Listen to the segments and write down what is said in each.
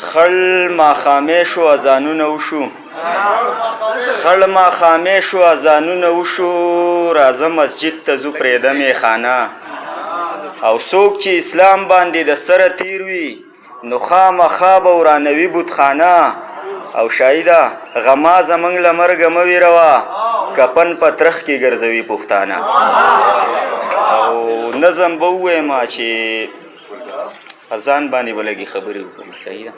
خړ ماښامې شو اذانونه وشو خړ ماښامې شو اذانونه وشو راځه مسجد ته ځو پرېږده میخانه او څوک چې اسلام باندې د سره تیر وي نو خامخا به ورانوي بتخانه او شاهده غما زموږ له مرګه مه ویروه کفن په ترخ کې ګرځوي پښتانه او نظم به ووایم چې ځان باندې به لږې خبرې وکړم صحیح ده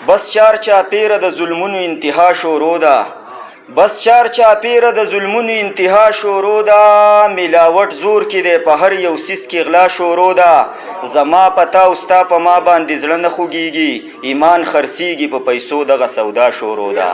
بس چار چاپیره د ظلمونو انتها شروع ده بس چار چاپیره د ظلمونو انتها شروع ده ملاوټ زور کې دی په هر یو سیس کې غلا شروع ده زما پتا او ستا په ما باندې زړه نه خوږیږي ایمان خرڅیږي په پیسو دغه سودا شروع ده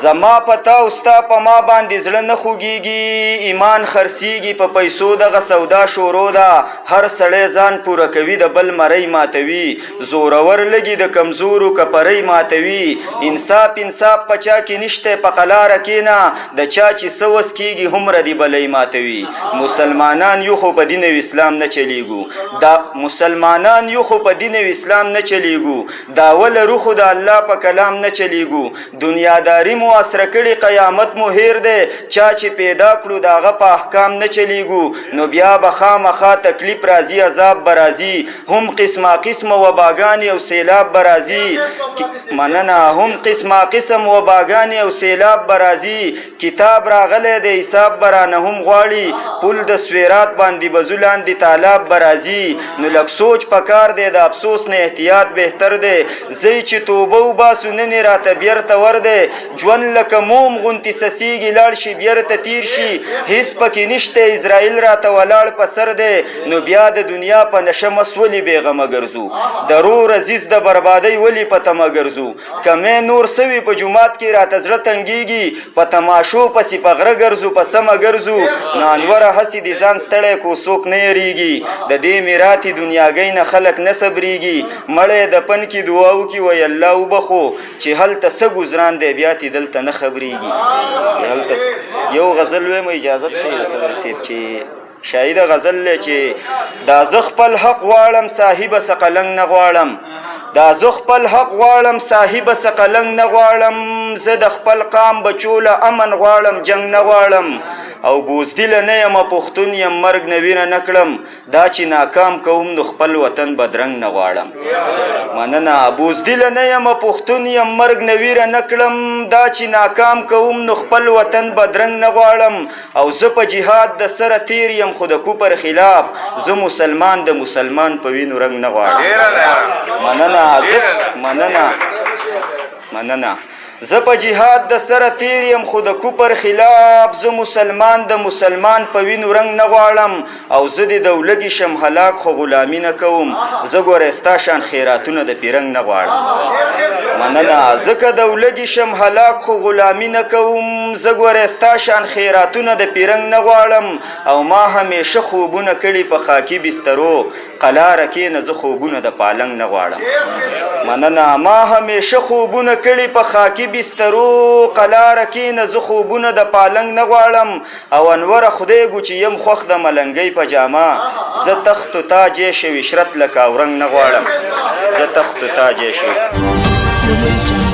زما پتا او ستا په ما باندې زړه نه خوږیږي ایمان خرڅیږي په پیسو دغه سودا شروع ده هر سړی ځان پوره کوي د بل مرۍ ماتوي زورور لګي د کمزورو کپرۍ ماتوي انصاف په چا کې نشته په قلاره کېنه د چا چې څه وس کېږي هومره دې بلۍ ماتوي مسلمانان یو خو په دین او اسلام نه چلیږو دا مسلمانان یو خو په دین او اسلام نه چلیږو داوه لرو خو د الله په کلام نه چلیږو دنیاداري مو اسره کړي قیامت مو هیر دی چا چې پیدا کړو د هغه په احکام نه چلیږو نو بیا به خامخا تکلیف راځي عذاب به راځي هم قسمه قسم وباګانې او سیلاب به راځي مننه هم قسمه قسم وباګانې او سیلاب به راځي کتاب راغلی د حساب به رانه هم غواړي پل د سویرات باندې به ځو لاندې تالاب به راځي نو لږ سوچ پکار دی د افسوس نه احتیاط بهتر دی ځئ چې توبه وباسو نن یې راته بیرته ور دی ژوند لکه موم غوندې سسیږي لاړ شي بیرته تیر شي هیڅ پکې نشته اسرائیل راته ولاړ په سر دی نو بیا د دنیا په نشه مس ولې بېغمه ګرځو د رور عزیز د بربادۍ ولې په تمه ګرځو کمی نور سوي په جومات کې راته زړه تنګېږي په تماشو پسې په غره ګرځو په سمه ګرځو نو انوره هسې د ځان ستړی کو څوک نه یریږي د دې میراتې دنیاګۍ نه خلک نه صبریږي مړی د پن کې دعا وکړي وی الله وبخو چې هلته څه ګزران دی بیا تې دلته نه خبریږي یو غزل ویم اجازت دی صدر صاحب چې شاهده غزل دی چې دا زه خپل حق غواړم صاحبه څه قلنګ نه غواړم دا زه خپل حق غواړم صاحبه څه قلنګ نه غواړم زه د خپل قام بچو له امن غواړم جنګ نه غواړم او بوزدله نه یم پښتون یم مرګ نه وینه نه کړم دا چې ناکام کوم نو خپل وطن بدرنګ نه غواړم مننه بوزدله نه یم پښتون یم مرګ نه ویره نه کړم دا چې ناکام کوم نو خپل وطن بدرنګ نه غواړم او زه په جهاد د سره تیر یم خو د کوپر خلاف زه مسلمان د مسلمان په وینو رنګ نه غواړم مننه زه په جهاد د سره تیر یم خو د کوپر خلاف زه مسلمان د مسلمان په وینو رنګ نه غواړم او زه د دولګي شم هلاک خو غلامي نه کوم زه ګوره ستا شان خیراتونه د پیرنګ نه غواړم مننه ځکه دولګي شم هلاک خو غلامي نه کوم زه ګوره ستا شان خیراتونه د پیرنګ نه غواړم او ما همیشه خوبونه کړي په خاکي بسترو قلاره کېنه زه خوبونه د پالنګ نه غواړم مننه ما همیشه خوبونه کړي په خاکي بسترو قلاره کېنه زه خوبونه د پالنګ نه غواړم او انوره خدای ګو چې یم خوښ د ملنګۍ په جامه زه تخت و تاج شوي شرط لکه اورنګ نه غواړم زه تخت و تاج شوي